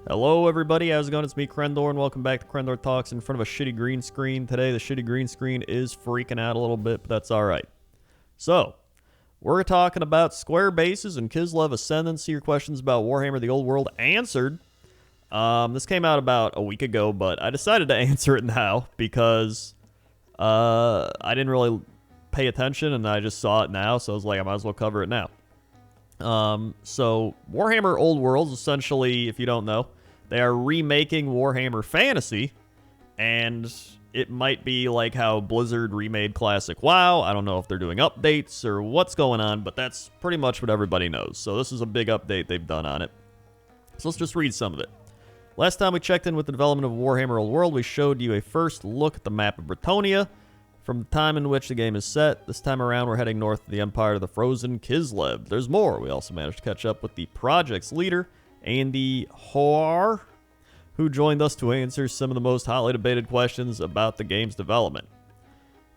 Hello everybody, how's it going? It's me, Krendor, and welcome back to Krendor Talks in front of a shitty green screen. Today, the shitty green screen is freaking out a little bit, but that's alright. So, we're talking about square bases and Kislev Ascendancy. Your questions about Warhammer the Old World answered. This came out about a week ago, but I decided to answer it now because I didn't really pay attention and I just saw it now, so I was like, I might as well cover it now. So Warhammer Old Worlds, essentially, if you don't know, they are remaking Warhammer Fantasy, and it might be like how Blizzard remade Classic WoW. I don't know if they're doing updates or what's going on, but that's pretty much what everybody knows. So this is a big update they've done on it. So let's just read some of it. Last time we checked in with the development of Warhammer Old World, we showed you a first look at the map of Bretonnia from the time in which the game is set. This time around, we're heading north of the Empire to the frozen Kislev. There's more. We also managed to catch up with the project's leader, Andy Hoare, who joined us to answer some of the most hotly debated questions about the game's development.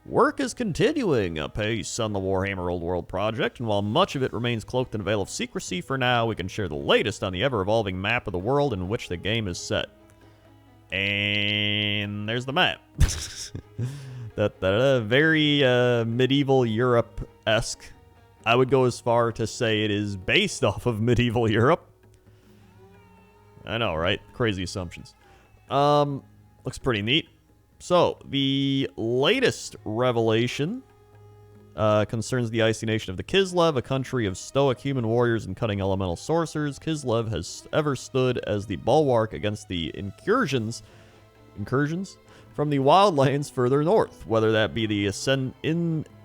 Work is continuing apace on the Warhammer Old World project, and while much of it remains cloaked in a veil of secrecy for now, we can share the latest on the ever-evolving map of the world in which the game is set. And there's the map. Very medieval Europe-esque. I would go as far to say it is based off of medieval Europe. I know, right? Crazy assumptions. Looks pretty neat. So, the latest revelation concerns the icy nation of the Kislev, a country of stoic human warriors and cutting elemental sorcerers. Kislev has ever stood as the bulwark against the incursions from the wildlands further north, whether that be the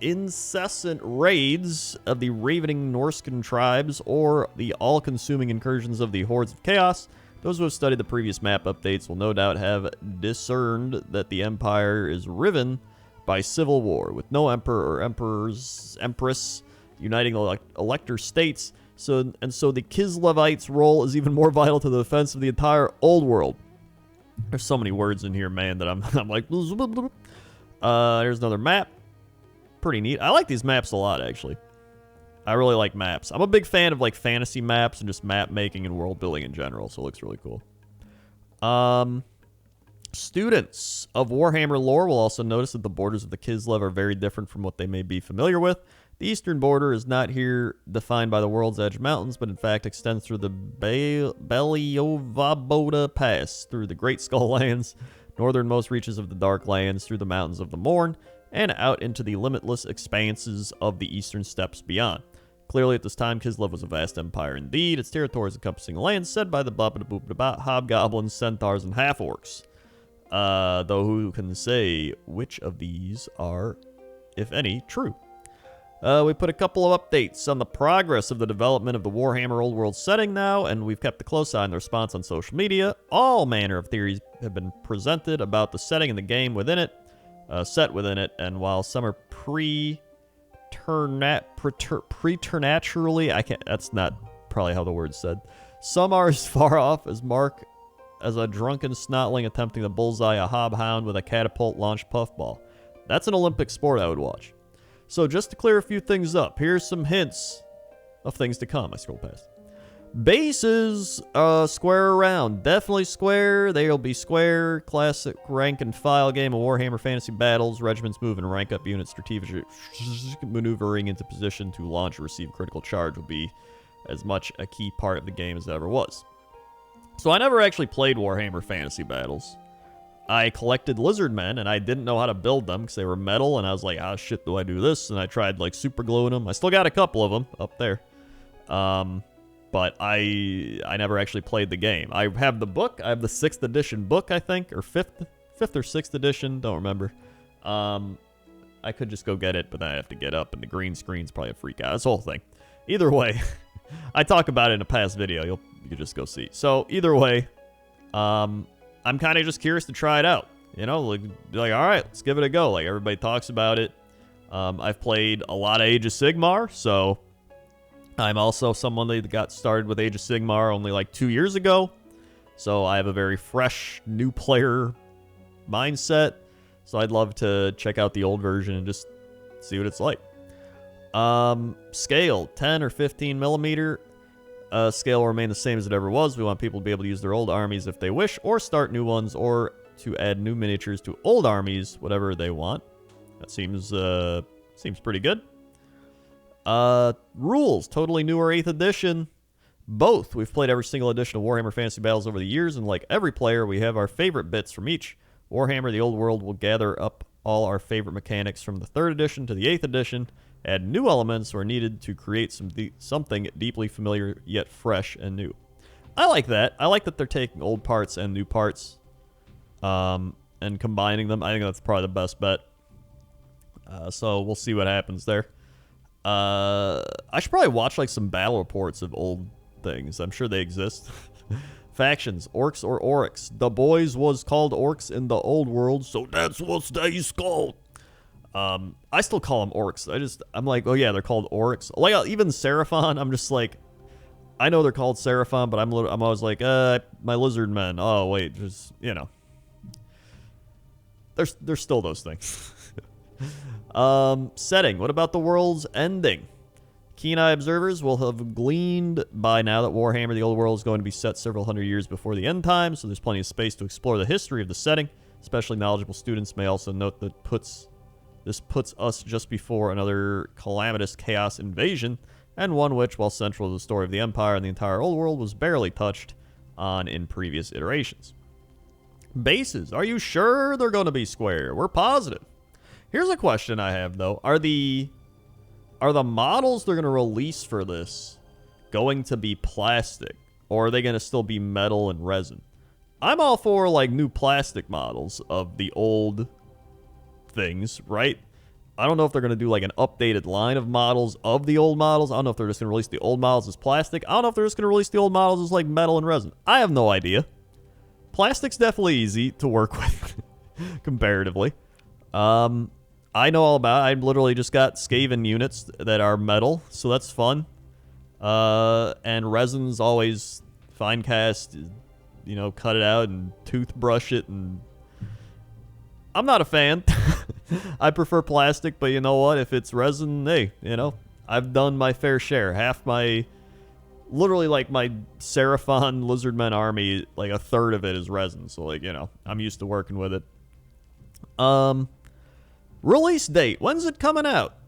incessant raids of the ravening Norscan tribes or the all-consuming incursions of the hordes of chaos. Those who have studied the previous map updates will no doubt have discerned that the Empire is riven by civil war, with no emperor or empress uniting elector states. So the Kislevites' role is even more vital to the defense of the entire Old World. There's so many words in here, man, that I'm like... Here's another map. Pretty neat. I like these maps a lot, actually. I really like maps. I'm a big fan of, like, fantasy maps and just map making and world building in general, so it looks really cool. Students of Warhammer lore will also notice that the borders of the Kislev are very different from what they may be familiar with. The eastern border is not here defined by the World's Edge Mountains, but in fact extends through the Beliovaboda Pass, through the Great Skull Lands, northernmost reaches of the Dark Lands, through the Mountains of the Morn, and out into the limitless expanses of the eastern steppes beyond. Clearly, at this time, Kislev was a vast empire indeed, its territories encompassing lands said by the hobgoblins, centaurs, and half-orcs. Though who can say which of these are, if any, true? We put a couple of updates on the progress of the development of the Warhammer Old World setting now, and we've kept a close eye on the response on social media. All manner of theories have been presented about the setting and the game within it, set within it, and while some are preternaturally, that's not probably how the word's said. Some are as far off as Mark as a drunken snotling attempting to bullseye a hobhound with a catapult-launched puffball. That's an Olympic sport I would watch. So just to clear a few things up, here's some hints of things to come. I scroll past. Bases, square around. Definitely square. They'll be square. Classic rank and file game of Warhammer Fantasy Battles. Regiments move and rank up units. Strategic maneuvering into position to launch or receive critical charge will be as much a key part of the game as it ever was. So I never actually played Warhammer Fantasy Battles. I collected lizard men, and I didn't know how to build them because they were metal, and I was like, how shit do I do this? And I tried, like, super gluing them. I still got a couple of them up there. But I never actually played the game. I have the book. I have the 6th edition book, I think, or 5th or 6th edition. Don't remember. I could just go get it, but then I have to get up, and the green screen's probably a freak out. This whole thing. Either way, I talk about it in a past video. You can just go see. So, either way, I'm kind of just curious to try it out. You know, like, all right, let's give it a go. Like, everybody talks about it. I've played a lot of Age of Sigmar, so I'm also someone that got started with Age of Sigmar only like 2 years ago. So I have a very fresh, new player mindset. So I'd love to check out the old version and just see what it's like. Scale, 10 or 15 millimeter. scale will remain the same as it ever was. We want people to be able to use their old armies if they wish, or start new ones, or to add new miniatures to old armies, whatever they want. That seems pretty good. Rules, totally new or 8th edition. Both. We've played every single edition of Warhammer Fantasy Battles over the years, and like every player, we have our favorite bits from each. Warhammer the Old World will gather up all our favorite mechanics from the 3rd edition to the 8th edition, add new elements where needed to create something deeply familiar yet fresh and new. I like that. I like that they're taking old parts and new parts and combining them. I think that's probably the best bet. So we'll see what happens there. I should probably watch like some battle reports of old things. I'm sure they exist. Factions, orcs or oryx. The boys was called orcs in the old world, so that's what they called. I still call them orcs. I'm like, oh yeah, they're called orcs. Like even Seraphon, I'm just like, I know they're called Seraphon, but I'm always like, my lizard men. Oh wait, just there's still those things. Setting. What about the world's ending? Keen-eye observers will have gleaned by now that Warhammer the Old World is going to be set several hundred years before the end time, so there's plenty of space to explore the history of the setting. Especially knowledgeable students may also note that this puts us just before another calamitous chaos invasion, and one which, while central to the story of the Empire and the entire Old World, was barely touched on in previous iterations. Bases. Are you sure they're going to be square? We're positive. Here's a question I have, though. Are the models they're going to release for this going to be plastic, or are they going to still be metal and resin? I'm all for, like, new plastic models of the old things, right? I don't know if they're going to do, like, an updated line of models of the old models. I don't know if they're just going to release the old models as plastic. I don't know if they're just going to release the old models as, like, metal and resin. I have no idea. Plastic's definitely easy to work with, comparatively. I know all about it. I literally just got Skaven units that are metal, so that's fun. And resin's always fine cast, cut it out and toothbrush it. And I'm not a fan. I prefer plastic, but you know what? If it's resin, hey, I've done my fair share. Literally, like, my Seraphon Lizardmen army, like, a third of it is resin. So, like, I'm used to working with it. Release date. When's it coming out?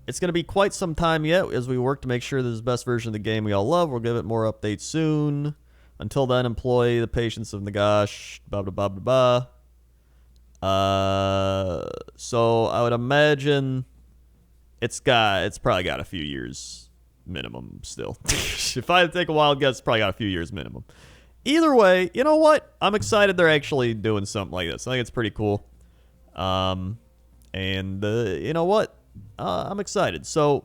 It's going to be quite some time yet as we work to make sure this is the best version of the game we all love. We'll give it more updates soon. Until then, employ the patience of Nagash. Blah, blah, blah, blah, blah. So I would imagine it's probably got a few years minimum still. If I had to take a wild guess, it's probably got a few years minimum. Either way, you know what? I'm excited they're actually doing something like this. I think it's pretty cool. And you know what? I'm excited. So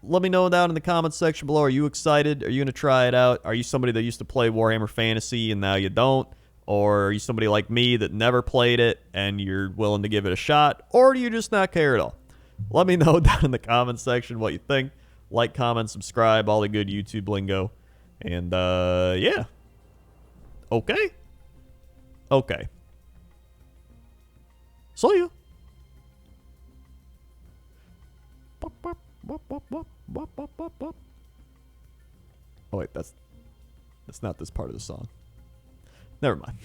let me know down in the comments section below. Are you excited? Are you going to try it out? Are you somebody that used to play Warhammer Fantasy and now you don't? Or are you somebody like me that never played it and you're willing to give it a shot? Or do you just not care at all? Let me know down in the comments section what you think. Like, comment, subscribe, all the good YouTube lingo. And, yeah. Okay. Okay. See you. Oh wait, that's not this part of the song. Never mind.